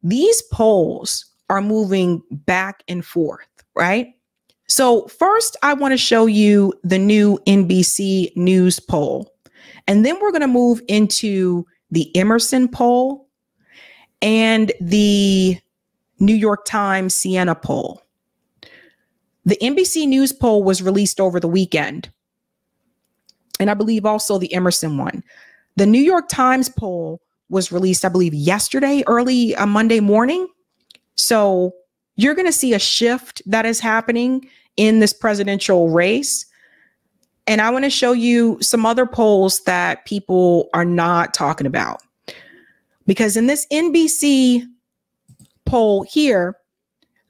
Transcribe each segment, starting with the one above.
these polls are moving back and forth, right? So first, I want to show you the new NBC News poll, and then we're going to move into the Emerson poll and the New York Times Siena poll. The NBC News poll was released over the weekend, and I believe also the Emerson one. The New York Times poll was released, I believe, yesterday, early Monday morning. So you're going to see a shift that is happening in this presidential race. And I want to show you some other polls that people are not talking about. Because in this NBC poll here,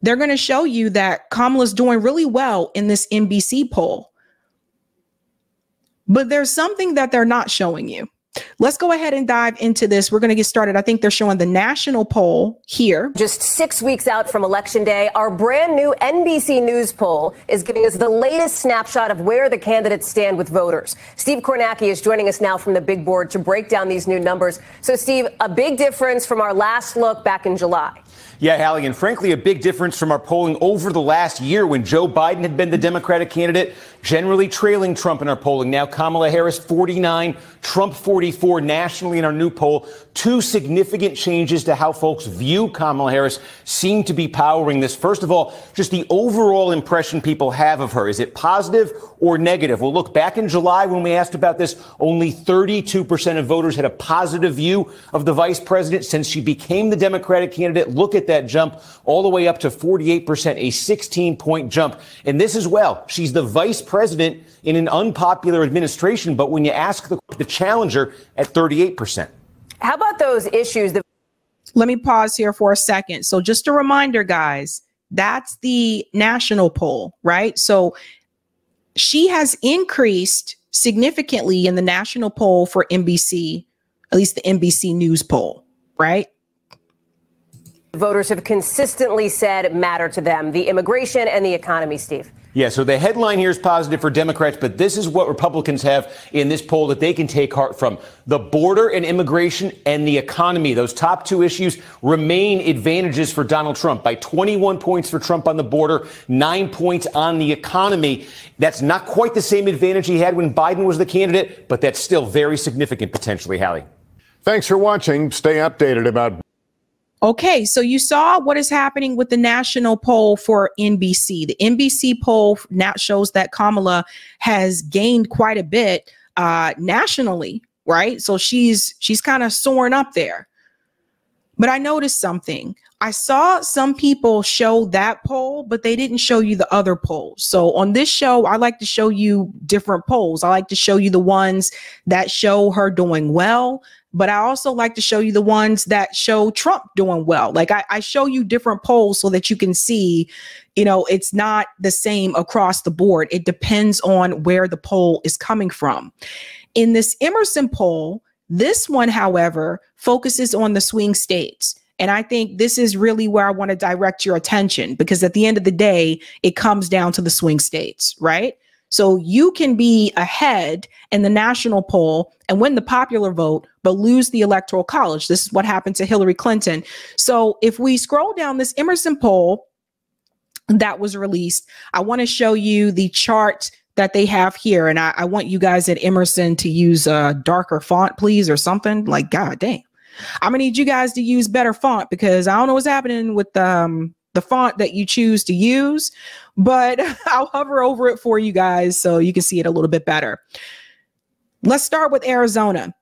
they're going to show you that Kamala's doing really well in this NBC poll. But there's something that they're not showing you. Let's go ahead and dive into this. We're going to get started. I think they're showing the national poll here. Just 6 weeks out from Election Day, our brand new NBC News poll is giving us the latest snapshot of where the candidates stand with voters. Steve Kornacki is joining us now from the big board to break down these new numbers. So, Steve, a big difference from our last look back in July. Yeah, Hallie, and frankly, a big difference from our polling over the last year when Joe Biden had been the Democratic candidate, generally trailing Trump in our polling. Now Kamala Harris, 49, Trump, 44 nationally in our new poll. Two significant changes to how folks view Kamala Harris seem to be powering this. First of all, just the overall impression people have of her. Is it positive or negative? Well, look, back in July when we asked about this, only 32% of voters had a positive view of the vice president. Since she became the Democratic candidate, look at that jump all the way up to 48%, a 16-point jump. And this as well, she's the vice president in an unpopular administration. But when you ask the challenger at 38%. How about those issues that... Let me pause here for a second. So just a reminder, guys, that's the national poll, right? So she has increased significantly in the national poll for NBC, at least the NBC News poll, right? Voters have consistently said matter to them, the immigration and the economy, Steve. Yeah, so the headline here is positive for Democrats, but this is what Republicans have in this poll that they can take heart from. The border and immigration and the economy, those top two issues remain advantages for Donald Trump by 21 points for Trump on the border, 9 points on the economy. That's not quite the same advantage he had when Biden was the candidate, but that's still very significant potentially, Hallie. Thanks for watching. Stay updated about... Okay, so you saw what is happening with the national poll for NBC. The NBC poll now shows that Kamala has gained quite a bit nationally, right? So she's kind of soaring up there. But I noticed something. I saw some people show that poll, but they didn't show you the other polls. So on this show, I like to show you different polls. I like to show you the ones that show her doing well, but I also like to show you the ones that show Trump doing well. Like I show you different polls so that you can see, you know, it's not the same across the board. It depends on where the poll is coming from. In this Emerson poll, this one, however, focuses on the swing states. And I think this is really where I want to direct your attention, because at the end of the day, it comes down to the swing states, right? So you can be ahead in the national poll and win the popular vote, but lose the electoral college. This is what happened to Hillary Clinton. So if we scroll down this Emerson poll that was released, I want to show you the chart that they have here. And I want you guys at Emerson to use a darker font, please, or something. Like, God damn. I'm gonna need you guys to use better font, because I don't know what's happening with the font that you choose to use, but I'll hover over it for you guys so you can see it a little bit better. Let's start with Arizona.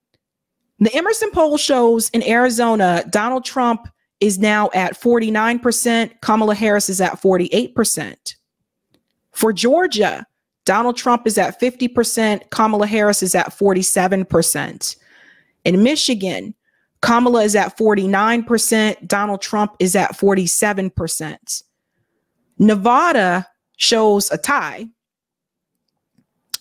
The Emerson poll shows in Arizona, Donald Trump is now at 49%. Kamala Harris is at 48%. For Georgia, Donald Trump is at 50%. Kamala Harris is at 47%. In Michigan, Kamala is at 49%. Donald Trump is at 47%. Nevada shows a tie.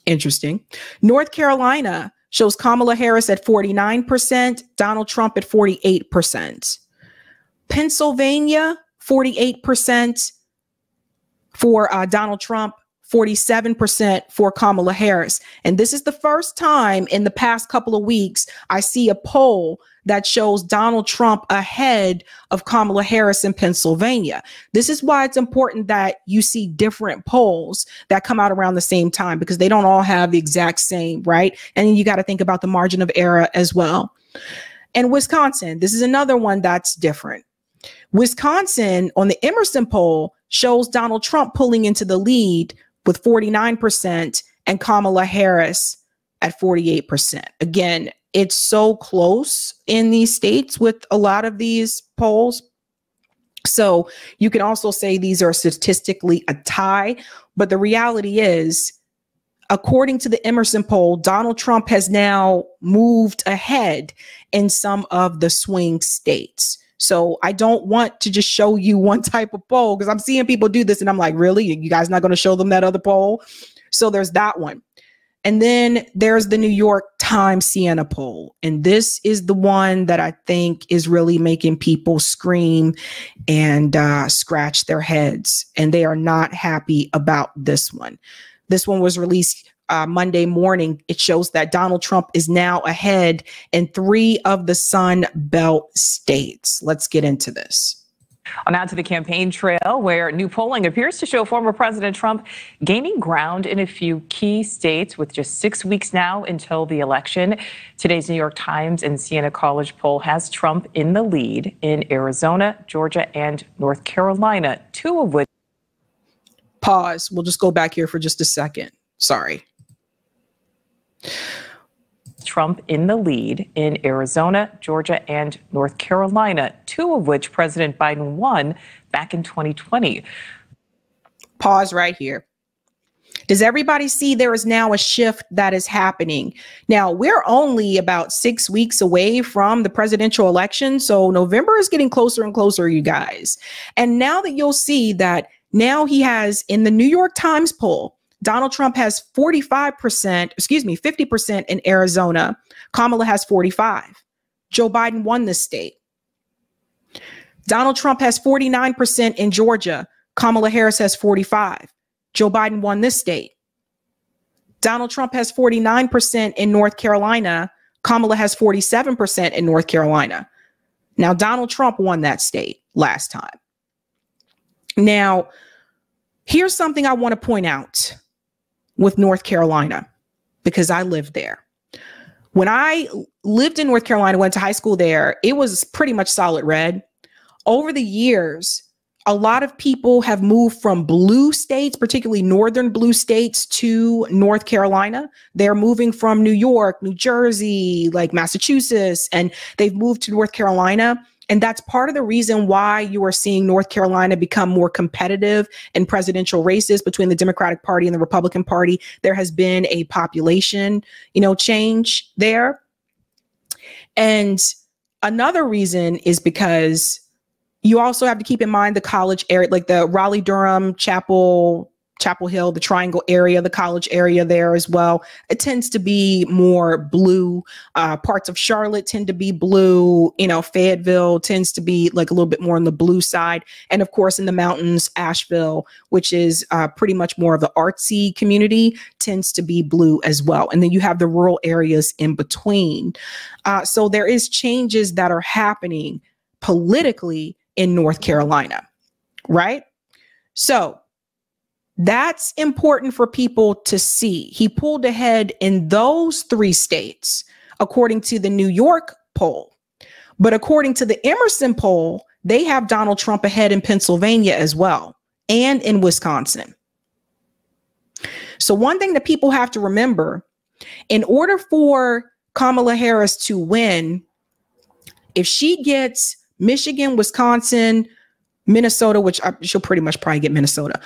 Interesting. North Carolina shows Kamala Harris at 49%. Donald Trump at 48%. Pennsylvania, 48% for Donald Trump, 47% for Kamala Harris. And this is the first time in the past couple of weeks I see a poll that shows Donald Trump ahead of Kamala Harris in Pennsylvania. This is why it's important that you see different polls that come out around the same time, because they don't all have the exact same, right? And you got to think about the margin of error as well. And Wisconsin, this is another one that's different. Wisconsin on the Emerson poll shows Donald Trump pulling into the lead with 49% and Kamala Harris at 48%. Again, it's so close in these states with a lot of these polls. So you can also say these are statistically a tie, but the reality is, according to the Emerson poll, Donald Trump has now moved ahead in some of the swing states. So I don't want to just show you one type of poll, because I'm seeing people do this and I'm like, really? You guys not going to show them that other poll? So there's that one. And then there's the New York Times Siena poll. And this is the one that I think is really making people scream and scratch their heads. And they are not happy about this one. This one was released Monday morning. It shows that Donald Trump is now ahead in 3 of the Sun Belt states. Let's get into this. Now to the campaign trail, where new polling appears to show former President Trump gaining ground in a few key states with just 6 weeks now until the election. Today's New York Times and Siena College poll has Trump in the lead in Arizona, Georgia, and North Carolina, 2 of which. Pause. We'll just go back here for just a second. Sorry. Trump in the lead in Arizona, Georgia, and North Carolina, 2 of which President Biden won back in 2020. Pause right here. Does everybody see there is now a shift that is happening? Now, we're only about 6 weeks away from the presidential election. So November is getting closer and closer, you guys. And now that you'll see that now he has, in the New York Times poll, Donald Trump has 50% in Arizona. Kamala has 45. Joe Biden won this state. Donald Trump has 49% in Georgia. Kamala Harris has 45. Joe Biden won this state. Donald Trump has 49% in North Carolina. Kamala has 47% in North Carolina. Now, Donald Trump won that state last time. Now, here's something I want to point out with North Carolina, because I lived there. When I lived in North Carolina, went to high school there, it was pretty much solid red. Over the years, a lot of people have moved from blue states, particularly northern blue states, to North Carolina. They're moving from New York, New Jersey, like Massachusetts, and they've moved to North Carolina. And that's part of the reason why you are seeing North Carolina become more competitive in presidential races between the Democratic Party and the Republican Party. There has been a population, change there. And another reason is because you also have to keep in mind the college area, like the Raleigh-Durham, Chapel Hill, the Triangle area, the college area there as well. It tends to be more blue. Parts of Charlotte tend to be blue. Fayetteville tends to be like a little bit more on the blue side. And of course, in the mountains, Asheville, which is pretty much more of the artsy community, tends to be blue as well. And then you have the rural areas in between. So there is changes that are happening politically in North Carolina, right? So that's important for people to see. He pulled ahead in those 3 states, according to the New York poll. But according to the Emerson poll, they have Donald Trump ahead in Pennsylvania as well, and in Wisconsin. So one thing that people have to remember, in order for Kamala Harris to win, if she gets Michigan, Wisconsin, Minnesota, which she'll pretty much probably get Minnesota,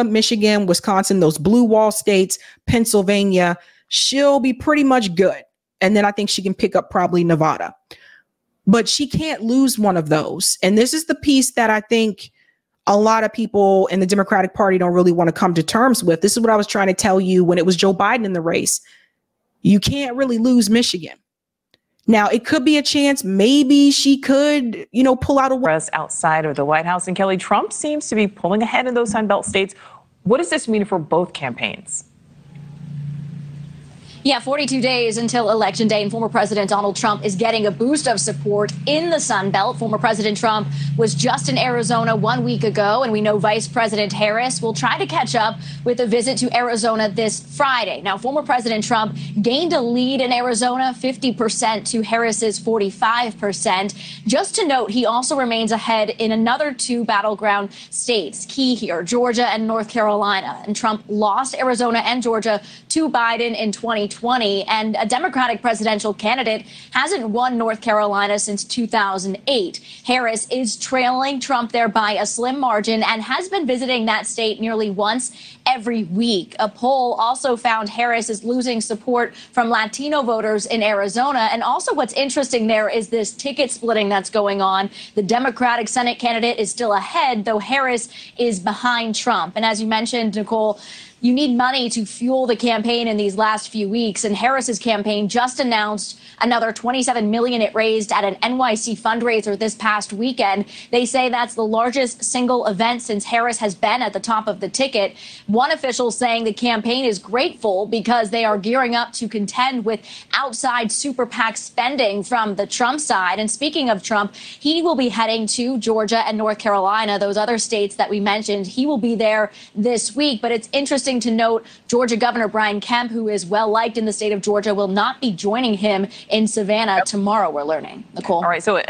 Michigan, Wisconsin, those blue wall states, Pennsylvania, she'll be pretty much good. And then I think she can pick up probably Nevada, but she can't lose one of those. And this is the piece that I think a lot of people in the Democratic Party don't really want to come to terms with. This is what I was trying to tell you when it was Joe Biden in the race. You can't really lose Michigan. Now, it could be a chance. Maybe she could, pull out a press outside of the White House. And Kelly, Trump seems to be pulling ahead in those Sun Belt states. What does this mean for both campaigns? Yeah, 42 days until Election Day, and former President Donald Trump is getting a boost of support in the Sun Belt. Former President Trump was just in Arizona 1 week ago, and we know Vice President Harris will try to catch up with a visit to Arizona this Friday. Now, former President Trump gained a lead in Arizona, 50% to Harris's 45%. Just to note, he also remains ahead in another two battleground states, key here, Georgia and North Carolina. And Trump lost Arizona and Georgia to Biden in 2020, and a Democratic presidential candidate hasn't won North Carolina since 2008. Harris is trailing Trump there by a slim margin and has been visiting that state nearly once every week. A poll also found Harris is losing support from Latino voters in Arizona. And also what's interesting there is this ticket splitting that's going on. The Democratic Senate candidate is still ahead, though Harris is behind Trump. And as you mentioned, Nicole, you need money to fuel the campaign in these last few weeks. And Harris's campaign just announced another $27 million it raised at an NYC fundraiser this past weekend. They say that's the largest single event since Harris has been at the top of the ticket. One official saying the campaign is grateful because they are gearing up to contend with outside super PAC spending from the Trump side. And speaking of Trump, he will be heading to Georgia and North Carolina, those other states that we mentioned. He will be there this week. But it's interesting to note Georgia Governor Brian Kemp, who is well liked in the state of Georgia, will not be joining him in Savannah tomorrow, we're learning. Nicole. All right. So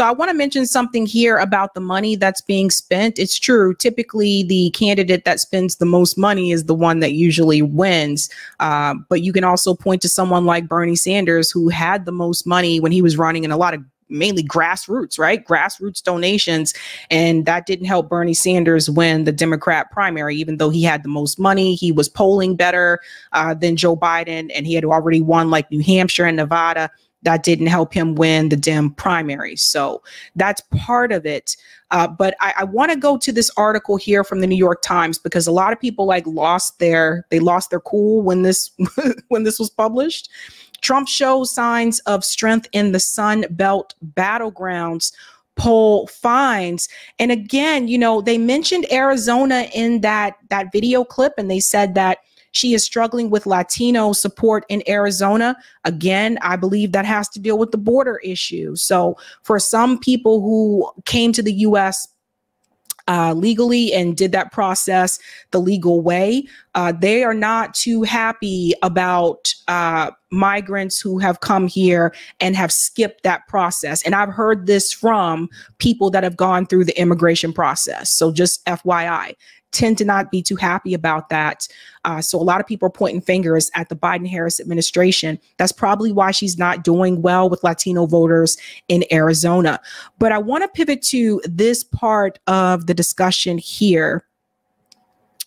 I want to mention something here about the money that's being spent. It's true. Typically, the candidate that spends the most money is the one that usually wins. But you can also point to someone like Bernie Sanders, who had the most money when he was running in a lot of mainly grassroots, right? Grassroots donations. And that didn't help Bernie Sanders win the Democrat primary, even though he had the most money. He was polling better than Joe Biden, and he had already won like New Hampshire and Nevada. That didn't help him win the Dem primary. So that's part of it. But I want to go to this article here from the New York Times, because a lot of people lost their cool when this when this was published. Trump shows signs of strength in the Sun Belt battlegrounds, poll finds. And again, they mentioned Arizona in that video clip, and they said that she is struggling with Latino support in Arizona. Again, I believe that has to deal with the border issue. So for some people who came to the U.S. Legally and did that process the legal way, they are not too happy about migrants who have come here and have skipped that process. And I've heard this from people that have gone through the immigration process. So just FYI, tend to not be too happy about that. So a lot of people are pointing fingers at the Biden-Harris administration. That's probably why she's not doing well with Latino voters in Arizona. But I want to pivot to this part of the discussion here.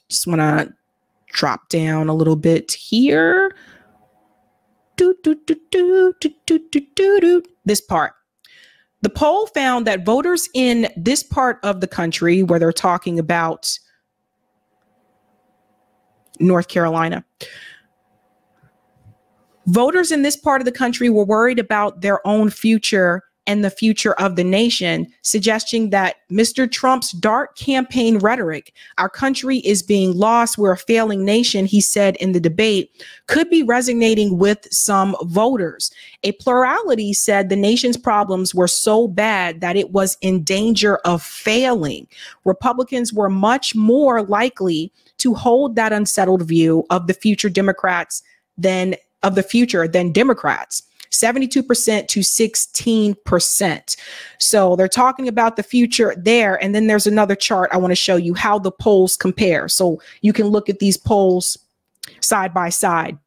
Just want to drop down a little bit here. This part. The poll found that voters in this part of the country, where they're talking about North Carolina, voters in this part of the country were worried about their own future and the future of the nation, suggesting that Mr. Trump's dark campaign rhetoric, "Our country is being lost, we're a failing nation," he said in the debate, could be resonating with some voters. A plurality said the nation's problems were so bad that it was in danger of failing. Republicans were much more likely to hold that unsettled view of the future Democrats than Democrats. 72% to 16%. So they're talking about the future there. And then there's another chart I want to show you how the polls compare. So you can look at these polls side by side.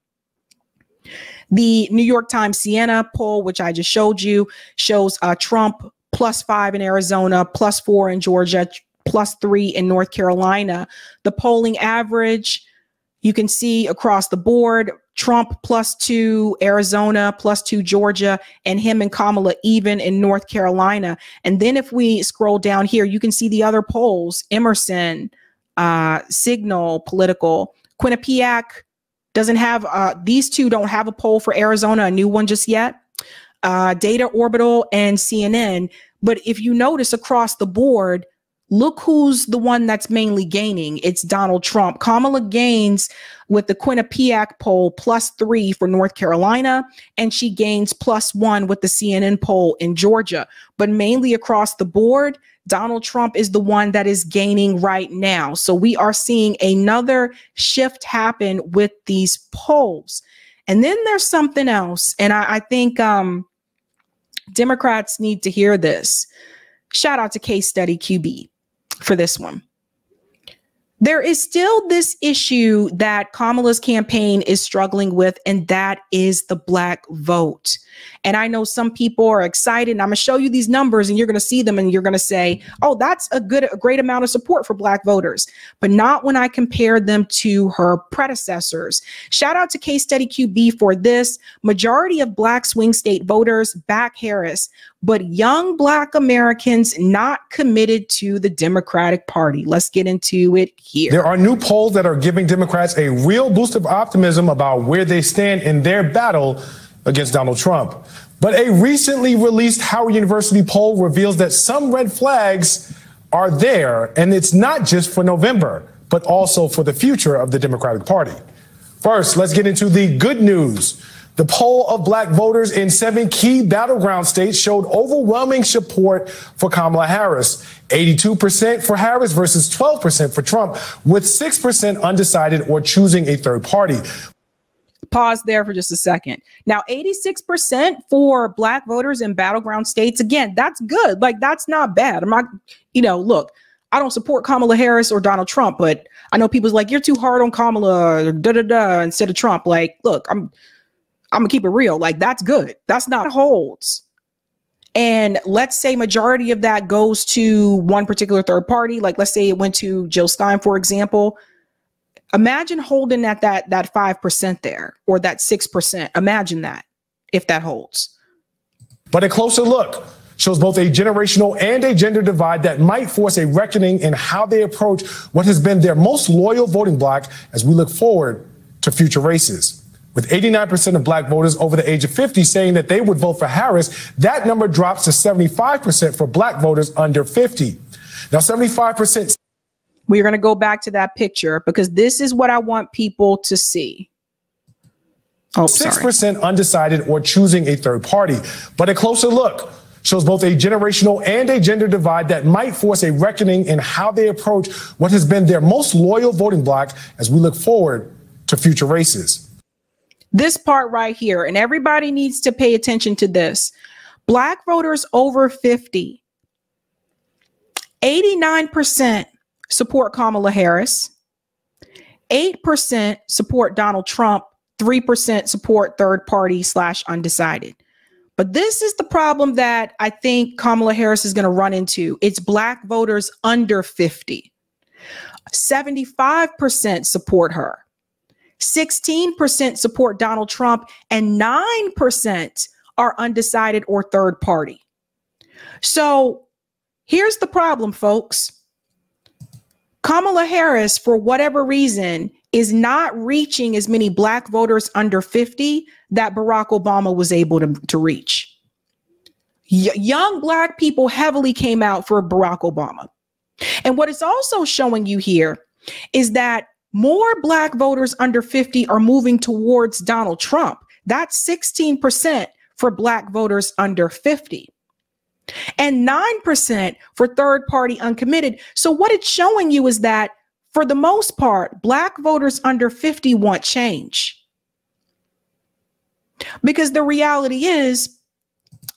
The New York Times Siena poll, which I just showed you, shows Trump +5 in Arizona, +4 in Georgia, +3 in North Carolina. The polling average, you can see across the board, Trump +2, Arizona +2, Georgia, and him and Kamala even in North Carolina. And then if we scroll down here, you can see the other polls: Emerson, Signal, Political. Quinnipiac doesn't have, these two don't have a poll for Arizona, a new one just yet. Data Orbital and CNN. But if you notice across the board, look who's the one that's mainly gaining. It's Donald Trump. Kamala gains with the Quinnipiac poll +3 for North Carolina, and she gains +1 with the CNN poll in Georgia. But mainly across the board, Donald Trump is the one that is gaining right now. So we are seeing another shift happen with these polls. And then there's something else, and I think Democrats need to hear this. Shout out to Case Study QB for this one. There is still this issue that Kamala's campaign is struggling with, and that is the Black vote. And I know some people are excited, and I'm going to show you these numbers, and you're going to see them, and you're going to say, oh, that's a great amount of support for Black voters, but not when I compare them to her predecessors. Shout out to Case Study QB for this. Majority of Black swing state voters back Harris, but young Black Americans not committed to the Democratic Party. Let's get into it here. There are new polls that are giving Democrats a real boost of optimism about where they stand in their battle against Donald Trump. But a recently released Howard University poll reveals that some red flags are there, and it's not just for November, but also for the future of the Democratic Party. First, let's get into the good news. The poll of Black voters in 7 key battleground states showed overwhelming support for Kamala Harris. 82% for Harris versus 12% for Trump, with 6% undecided or choosing a third party. Pause there for just a second. Now, 86% for Black voters in battleground states. Again, that's good. Like, that's not bad. I'm not, look, I don't support Kamala Harris or Donald Trump, but I know people's like, you're too hard on Kamala, instead of Trump. Like, look, I'm gonna keep it real. Like, that's good. That's not holds. And let's say majority of that goes to one particular third party. Like, let's say it went to Jill Stein, for example. Imagine holding at that 5% there, or that 6%. Imagine that, if that holds. But a closer look shows both a generational and a gender divide that might force a reckoning in how they approach what has been their most loyal voting bloc as we look forward to future races. With 89% of Black voters over the age of 50 saying that they would vote for Harris, that number drops to 75% for Black voters under 50. Now, 75%. We're going to go back to that picture because this is what I want people to see. 6% undecided or choosing a third party. But a closer look shows both a generational and a gender divide that might force a reckoning in how they approach what has been their most loyal voting bloc as we look forward to future races. This part right here, and everybody needs to pay attention to this. Black voters over 50, 89% support Kamala Harris, 8% support Donald Trump, 3% support third party / undecided. But this is the problem that I think Kamala Harris is going to run into. It's Black voters under 50. 75% support her. 16% support Donald Trump, and 9% are undecided or third party. So here's the problem, folks. Kamala Harris, for whatever reason, is not reaching as many Black voters under 50 that Barack Obama was able to reach. Young Black people heavily came out for Barack Obama. And what it's also showing you here is that more Black voters under 50 are moving towards Donald Trump. That's 16% for Black voters under 50. And 9% for third party uncommitted. So what it's showing you is that for the most part, Black voters under 50 want change. Because the reality is,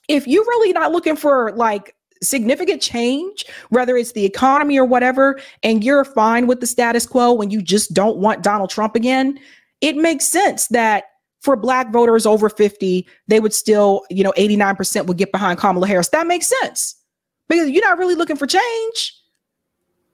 if you're really not looking for like significant change, whether it's the economy or whatever, and you're fine with the status quo and you just don't want Donald Trump again, it makes sense that for Black voters over 50, they would still, 89% would get behind Kamala Harris. That makes sense because you're not really looking for change.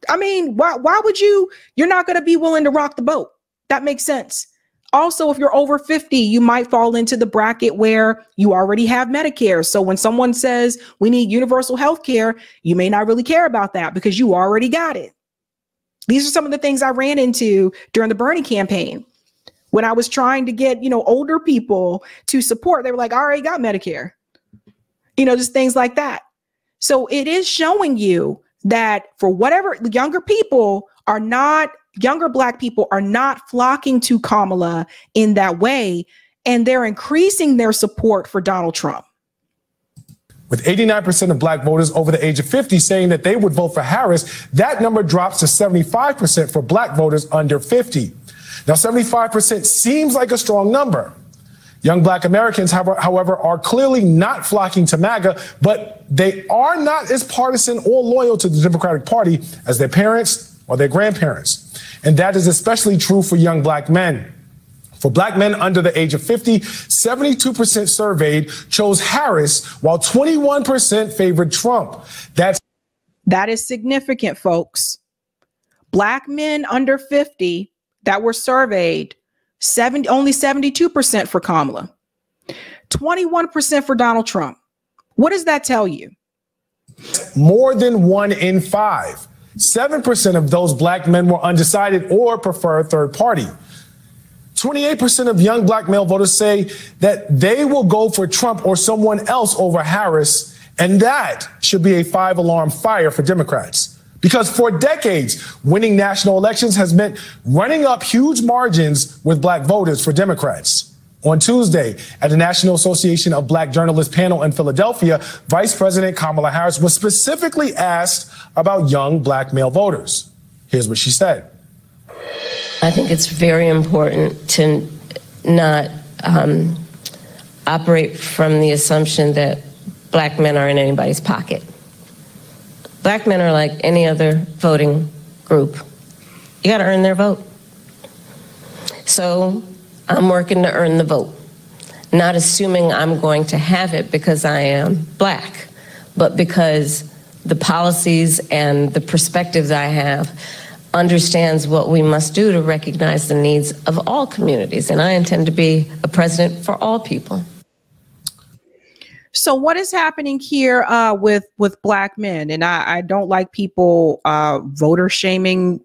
I mean, why would you're not going to be willing to rock the boat. That makes sense. Also, if you're over 50, you might fall into the bracket where you already have Medicare. So when someone says we need universal health care, you may not really care about that because you already got it. These are some of the things I ran into during the Bernie campaign. When I was trying to get, older people to support, they were like, I already got Medicare, just things like that. So it is showing you that for whatever younger Black people are not flocking to Kamala in that way, and they're increasing their support for Donald Trump. With 89% of Black voters over the age of 50 saying that they would vote for Harris, that number drops to 75% for Black voters under 50. Now, 75% seems like a strong number. Young Black Americans, however, are clearly not flocking to MAGA, but they are not as partisan or loyal to the Democratic Party as their parents or their grandparents. And that is especially true for young Black men. For Black men under the age of 50, 72% surveyed chose Harris, while 21% favored Trump. That is significant, folks. Black men under 50 that were surveyed, only 72% for Kamala, 21% for Donald Trump. What does that tell you? More than 1 in 5. 7% of those Black men were undecided or prefer a third party. 28% of young Black male voters say that they will go for Trump or someone else over Harris, and that should be a 5-alarm fire for Democrats. Because for decades, winning national elections has meant running up huge margins with Black voters for Democrats. On Tuesday, at the National Association of Black Journalists panel in Philadelphia, Vice President Kamala Harris was specifically asked about young Black male voters. Here's what she said. I think it's very important to not operate from the assumption that Black men are in anybody's pocket. Black men are like any other voting group. You got to earn their vote. So I'm working to earn the vote, not assuming I'm going to have it because I am Black, but because the policies and the perspectives I have understands what we must do to recognize the needs of all communities. And I intend to be a president for all people. So what is happening here with Black men? And I don't like people voter shaming.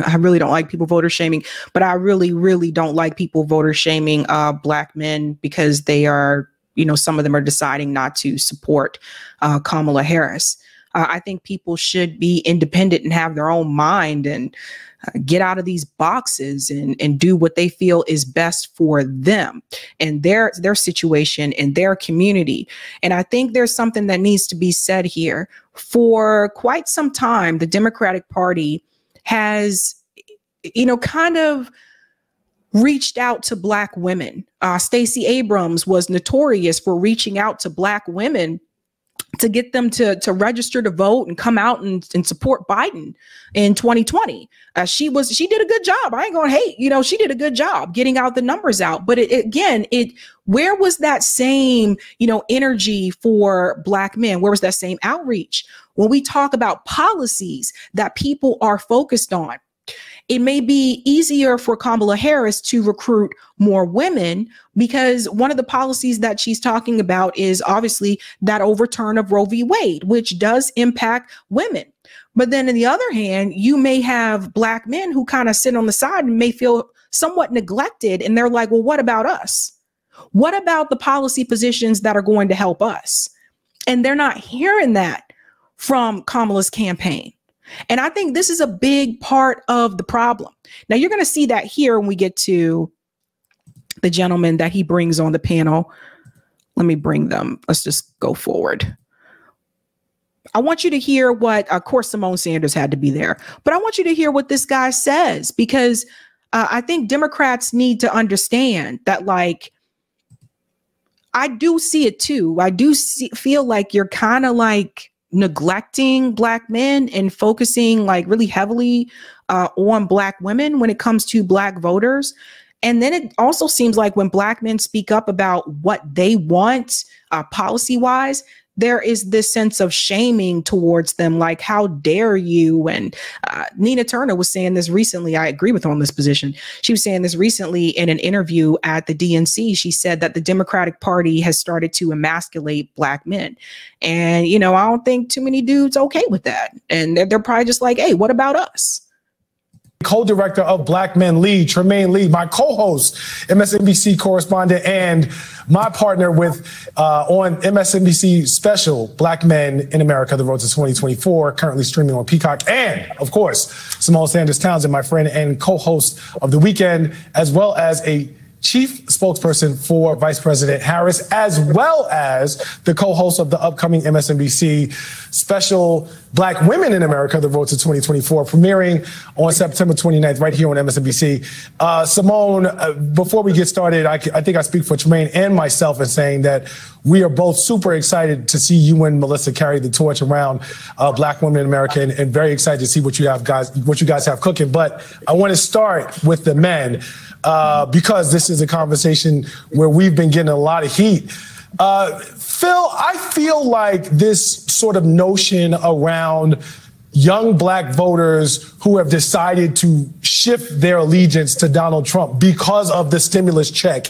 I really don't like people voter shaming, but I really, really don't like people voter shaming Black men because they are, some of them are deciding not to support Kamala Harris. I think people should be independent and have their own mind and get out of these boxes and do what they feel is best for them and their situation and their community. And I think there's something that needs to be said here. For quite some time, the Democratic Party has, kind of reached out to Black women. Stacey Abrams was notorious for reaching out to Black women to get them to register to vote and come out and support Biden in 2020. She did a good job. I ain't gonna hate, she did a good job getting out the numbers out. But where was that same, energy for Black men? Where was that same outreach? When we talk about policies that people are focused on, it may be easier for Kamala Harris to recruit more women because one of the policies that she's talking about is obviously that overturn of Roe v. Wade, which does impact women. But then on the other hand, you may have Black men who kind of sit on the side and may feel somewhat neglected. And they're like, well, what about us? What about the policy positions that are going to help us? And they're not hearing that from Kamala's campaign. And I think this is a big part of the problem. Now, you're going to see that here when we get to the gentleman that he brings on the panel. Let me bring them. Let's just go forward. I want you to hear what, of course, Simone Sanders had to be there, but I want you to hear what this guy says, because I think Democrats need to understand that, I do see it too. I do feel like you're kind of neglecting Black men and focusing really heavily on Black women when it comes to Black voters. And then it also seems like when Black men speak up about what they want policy wise, there is this sense of shaming towards them, like, how dare you? And Nina Turner was saying this recently. I agree with her on this position. She was saying this recently in an interview at the DNC. She said that the Democratic Party has started to emasculate Black men. And, I don't think too many dudes okay with that. And they're probably just like, hey, what about us? co-director of Black Men Lead, Trymaine Lee, my co-host, MSNBC correspondent, and my partner with on MSNBC special, Black Men in America, The Road to 2024, currently streaming on Peacock. And, of course, Simone Sanders Townsend, my friend and co-host of The Weekend, as well as a chief spokesperson for Vice President Harris, as well as the co-host of the upcoming MSNBC special Black Women in America, The Road to 2024, premiering on September 29th right here on MSNBC. Simone, before we get started, I think I speak for Trymaine and myself in saying that we are both super excited to see you and Melissa carry the torch around Black Women in America, and very excited to see what you guys have cooking. But I want to start with the men. Because this is a conversation where we've been getting a lot of heat. Phil, I feel like this sort of notion around young Black voters who have decided to shift their allegiance to Donald Trump because of the stimulus check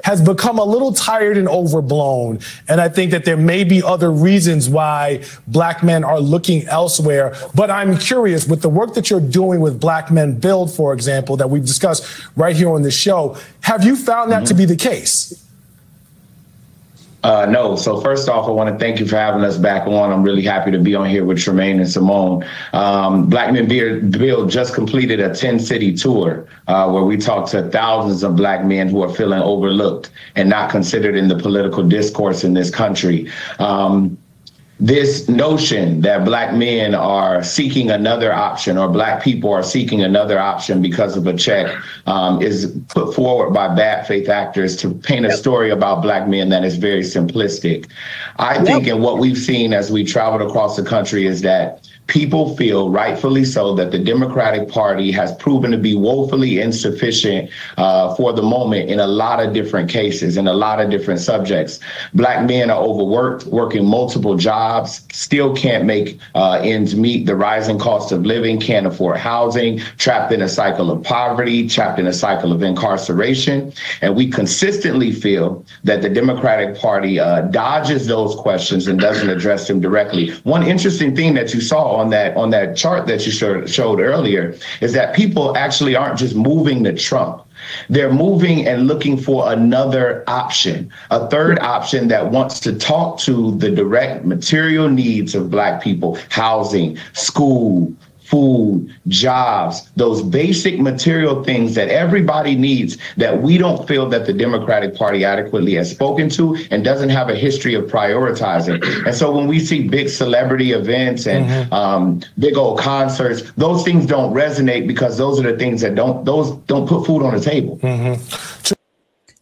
has become a little tired and overblown. And I think that there may be other reasons why Black men are looking elsewhere. But I'm curious, with the work that you're doing with Black Men Build, for example, that we've discussed right here on the show, have you found that to be the case? No. So first off, I want to thank you for having us back on. I'm really happy to be on here with Trymaine and Simone. Black Men Build just completed a 10-city tour where we talked to thousands of Black men who are feeling overlooked and not considered in the political discourse in this country. This notion that Black men are seeking another option, or Black people are seeking another option because of a check, is put forward by bad faith actors to paint a story about Black men that is very simplistic. I think, and what we've seen as we traveled across the country, is that people feel, rightfully so, that the Democratic Party has proven to be woefully insufficient for the moment in a lot of different cases, in a lot of different subjects. Black men are overworked, working multiple jobs, still can't make ends meet, the rising cost of living, can't afford housing, trapped in a cycle of poverty, trapped in a cycle of incarceration. And we consistently feel that the Democratic Party dodges those questions and doesn't address them directly. One interesting thing that you saw on that chart that you showed earlier is that people actually aren't just moving to Trump. They're moving and looking for another option, a third option that wants to talk to the direct material needs of Black people: housing, school, food, jobs, those basic material things that everybody needs, that we don't feel that the Democratic Party adequately has spoken to and doesn't have a history of prioritizing. And so when we see big celebrity events and big old concerts, those things don't resonate, because those are the things that don't put food on the table.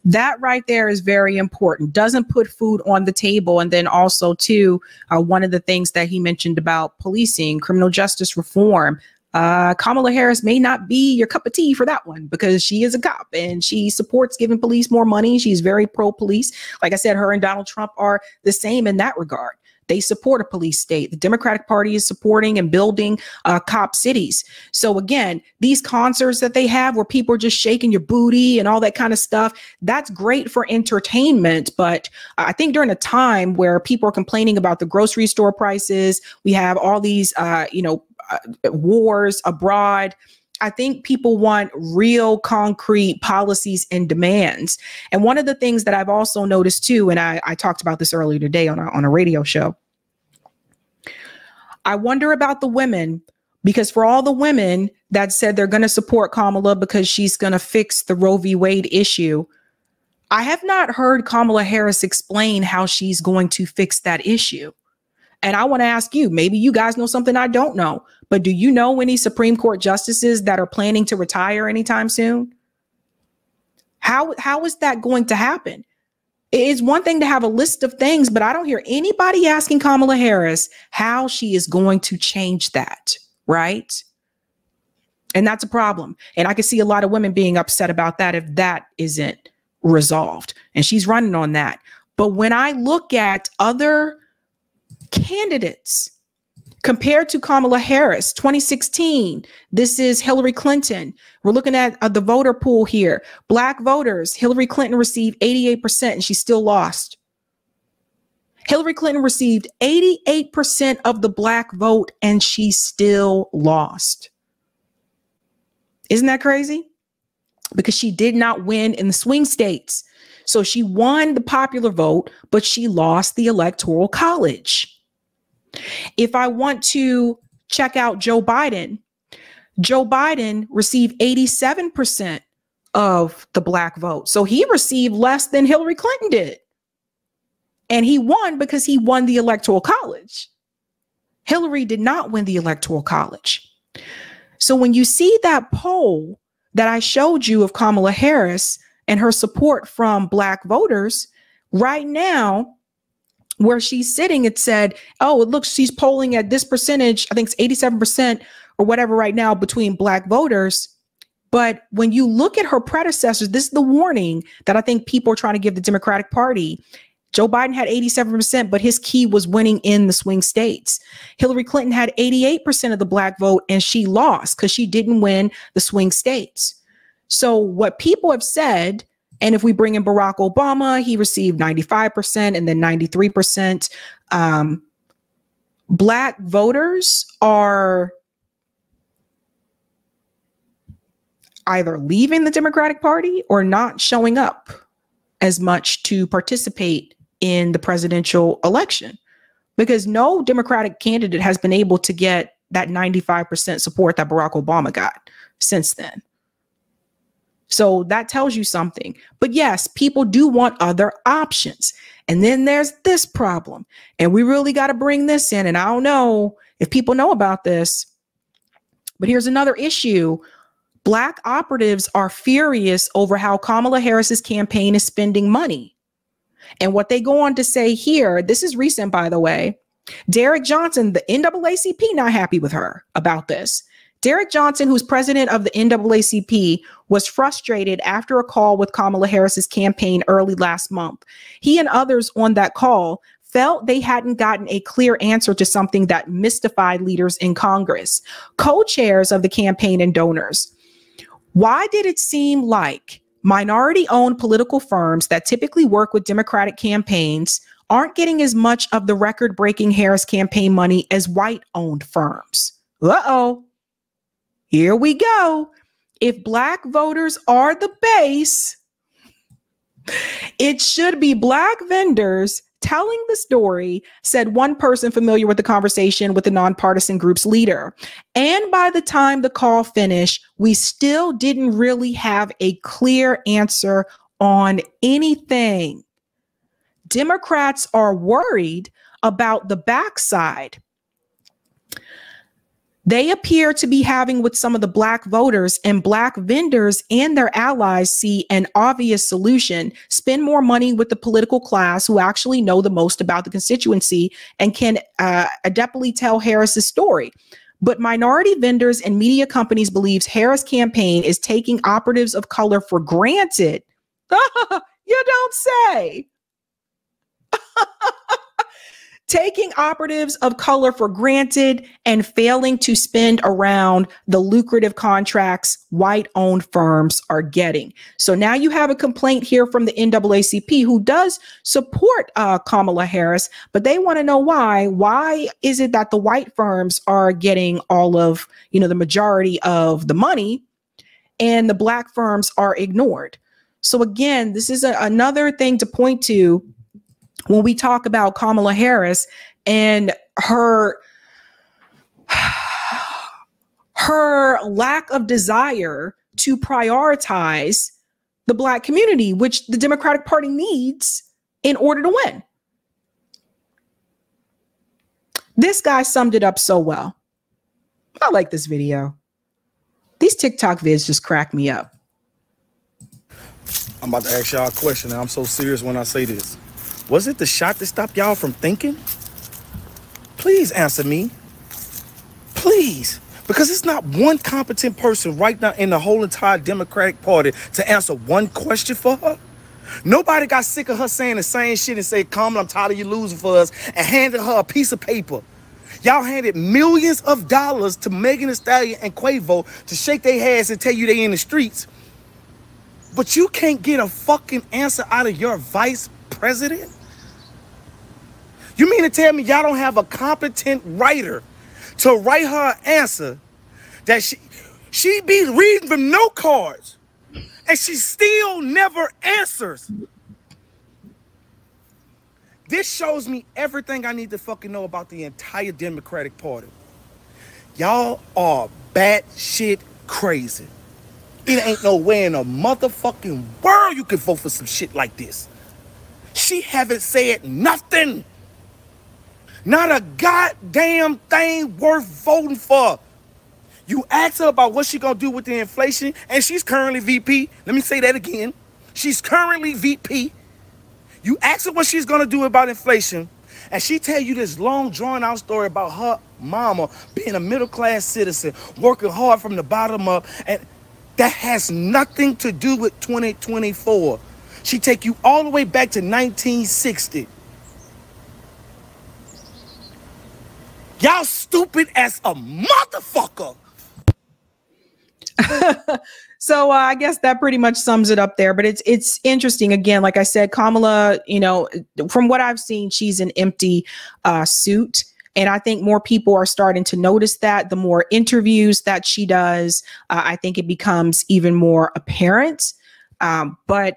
That right there is very important. Doesn't put food on the table. And then also, too, one of the things that he mentioned about policing, criminal justice reform, Kamala Harris may not be your cup of tea for that one, because she is a cop and she supports giving police more money. She's very pro-police. Like I said, her and Donald Trump are the same in that regard. They support a police state. The Democratic Party is supporting and building cop cities. So again, these concerts that they have where people are just shaking your booty and all that kind of stuff, that's great for entertainment. But I think during a time where people are complaining about the grocery store prices, we have all these, wars abroad, I think people want real concrete policies and demands. And one of the things that I've also noticed too, and I talked about this earlier today on a radio show, I wonder about the women, because for all the women that said they're going to support Kamala because she's going to fix the Roe v. Wade issue, I have not heard Kamala Harris explain how she's going to fix that issue. And I want to ask you, maybe you guys know something I don't know, but do you know any Supreme Court justices that are planning to retire anytime soon? How is that going to happen? It's one thing to have a list of things, but I don't hear anybody asking Kamala Harris how she is going to change that, right? And that's a problem. And I can see a lot of women being upset about that if that isn't resolved. And she's running on that. But when I look at other candidates compared to Kamala Harris, 2016, this is Hillary Clinton. We're looking at the voter pool here. Black voters, Hillary Clinton received 88% and she still lost. Hillary Clinton received 88% of the Black vote and she still lost. Isn't that crazy? Because she did not win in the swing states. So she won the popular vote, but she lost the electoral college. If I want to check out Joe Biden received 87% of the black vote. So he received less than Hillary Clinton did. And he won because he won the electoral college. Hillary did not win the electoral college. So when you see that poll that I showed you of Kamala Harris and her support from black voters, right now, where she's sitting, it said, oh, it looks, she's polling at this percentage, I think it's 87% or whatever right now between black voters. But when you look at her predecessors, this is the warning that I think people are trying to give the Democratic Party. Joe Biden had 87%, but his key was winning in the swing states. Hillary Clinton had 88% of the black vote, and she lost because she didn't win the swing states. So what people have said, and if we bring in Barack Obama, he received 95% and then 93%. Black voters are either leaving the Democratic Party or not showing up as much to participate in the presidential election, because no Democratic candidate has been able to get that 95% support that Barack Obama got since then. So that tells you something. But yes, people do want other options. And then there's this problem. And we really got to bring this in. And I don't know if people know about this, but here's another issue. Black operatives are furious over how Kamala Harris's campaign is spending money. And what they go on to say here, this is recent, by the way, Derek Johnson, the NAACP, not happy with her about this. Derek Johnson, who's president of the NAACP, was frustrated after a call with Kamala Harris's campaign early last month. He and others on that call felt they hadn't gotten a clear answer to something that mystified leaders in Congress, co-chairs of the campaign and donors. Why did it seem like minority-owned political firms that typically work with Democratic campaigns aren't getting as much of the record-breaking Harris campaign money as white-owned firms? Uh-oh. Here we go. If black voters are the base, it should be black vendors telling the story, said one person familiar with the conversation with the nonpartisan group's leader. And by the time the call finished, we still didn't really have a clear answer on anything. Democrats are worried about the backside they appear to be having with some of the black voters, and black vendors and their allies see an obvious solution: spend more money with the political class who actually know the most about the constituency and can adeptly tell Harris's story. But minority vendors and media companies believes Harris campaign is taking operatives of color for granted. You don't say. Taking operatives of color for granted and failing to spend around the lucrative contracts white-owned firms are getting. So now you have a complaint here from the NAACP, who does support Kamala Harris, but they want to know why. Why is it that the white firms are getting all of, the majority of the money, and the black firms are ignored? So again, this is another thing to point to when we talk about Kamala Harris and her lack of desire to prioritize the black community, which the Democratic Party needs in order to win. This guy summed it up so well. I like this video. These TikTok vids just crack me up. I'm about to ask y'all a question, and I'm so serious when I say this. Was it the shot that stopped y'all from thinking? Please answer me. Please. Because it's not one competent person right now in the whole entire Democratic Party to answer one question for her. Nobody got sick of her saying the same shit and say, Kamala, I'm tired of you losing for us, and handed her a piece of paper. Y'all handed millions of dollars to Megan Thee Stallion and Quavo to shake their heads and tell you they in the streets. But you can't get a fucking answer out of your vice president? You mean to tell me y'all don't have a competent writer to write her an answer that She be reading from note cards, and she still never answers. This shows me everything I need to fucking know about the entire Democratic Party. Y'all are batshit crazy. It ain't no way in a motherfucking world you can vote for some shit like this. She haven't said nothing. Not a goddamn thing worth voting for. You ask her about what she gonna do with the inflation, and she's currently VP. Let me say that again. She's currently VP. You ask her what she's gonna do about inflation, and she tell you this long, drawn-out story about her mama being a middle-class citizen, working hard from the bottom up, and that has nothing to do with 2024. She take you all the way back to 1960. Y'all stupid as a motherfucker. So I guess that pretty much sums it up there. But it's interesting. Again, like I said, Kamala, you know, from what I've seen, she's an empty suit. And I think more people are starting to notice that. The more interviews that she does, I think it becomes even more apparent. But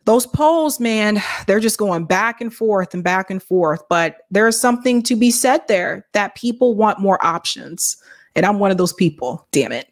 those polls, man, they're just going back and forth and back and forth. But there's something to be said there that people want more options. And I'm one of those people, damn it.